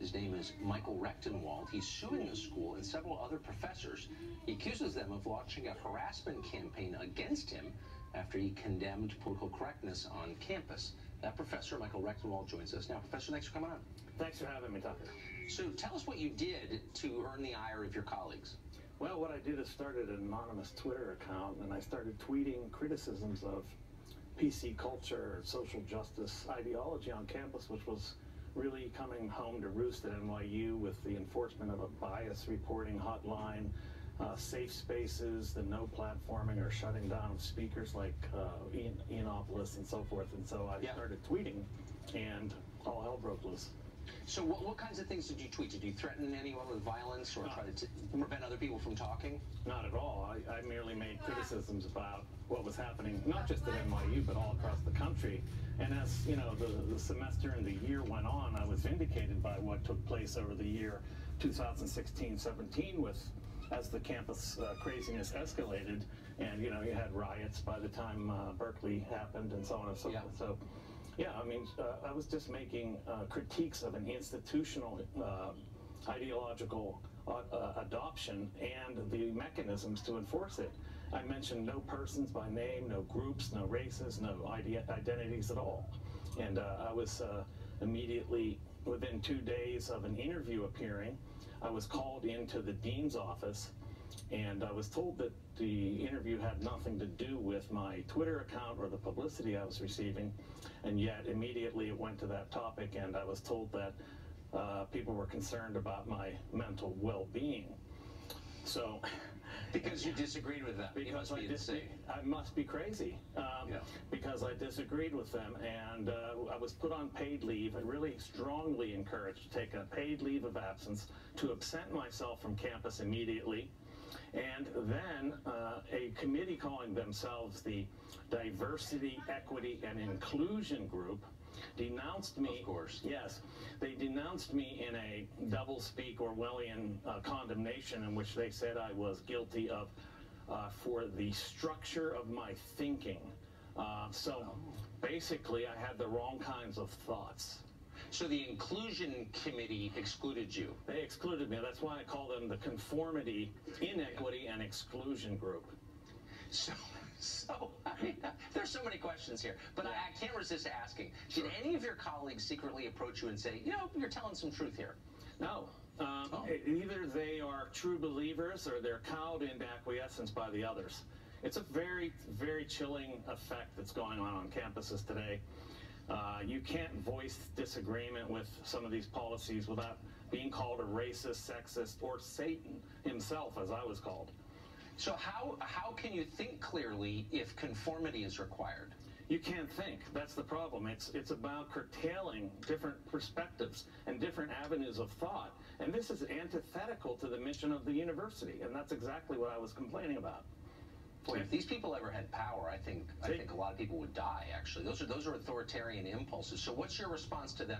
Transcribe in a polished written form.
His name is Michael Rectenwald. He's suing the school and several other professors. He accuses them of launching a harassment campaign against him after he condemned political correctness on campus. That professor, Michael Rectenwald, joins us now. Professor, thanks for coming on. Thanks for having me, Tucker. So tell us what you did to earn the ire of your colleagues. Well, what I did is started an anonymous Twitter account, and I started tweeting criticisms of PC culture, social justice ideology on campus, which was really coming home to roost at NYU with the enforcement of a bias reporting hotline, safe spaces, the no platforming or shutting down of speakers like Ianopoulos and so forth. And so I started tweeting, and all hell broke loose. So what kinds of things did you tweet? Did you threaten anyone with violence or try to prevent other people from talking? Not at all. I merely made criticisms about what was happening, not just at NYU, but all across the country. And as you know, the semester and the year went on, I was vindicated by what took place over the year 2016-17 as the campus craziness escalated, and you had riots by the time Berkeley happened and so on and so forth. So yeah, I mean, I was just making critiques of an institutional ideological adoption and the mechanisms to enforce it. I mentioned no persons by name, no groups, no races, no identities at all. And I was immediately, within 2 days of an interview appearing, I was called into the dean's office, and I was told that the interview had nothing to do with my Twitter account or the publicity I was receiving, and yet immediately it went to that topic, and I was told that people were concerned about my mental well-being. So, because you disagreed with them, because I must be crazy, because I disagreed with them, and I was put on paid leave. I really strongly encouraged to take a paid leave of absence, to absent myself from campus immediately, and then a committee calling themselves the Diversity, Equity, and Inclusion Group denounced me. Of course. Yes, they denounced me in a double-speak Orwellian condemnation in which they said I was guilty of, for the structure of my thinking. So basically I had the wrong kinds of thoughts. So the inclusion committee excluded you? They excluded me. That's why I call them the Conformity, Inequity, and Exclusion Group. So I mean, there's so many questions here, but I can't resist asking. Did any of your colleagues secretly approach you and say, you're telling some truth here? No. Either they are true believers or they're cowed into acquiescence by the others. It's a very, very chilling effect that's going on campuses today. You can't voice disagreement with some of these policies without being called a racist, sexist, or Satan himself, as I was called. So how can you think clearly if conformity is required? You can't think. That's the problem. It's about curtailing different perspectives and different avenues of thought. And this is antithetical to the mission of the university, and that's exactly what I was complaining about. Boy, if these people ever had power, I think a lot of people would die, actually. Those are authoritarian impulses. So what's your response to them?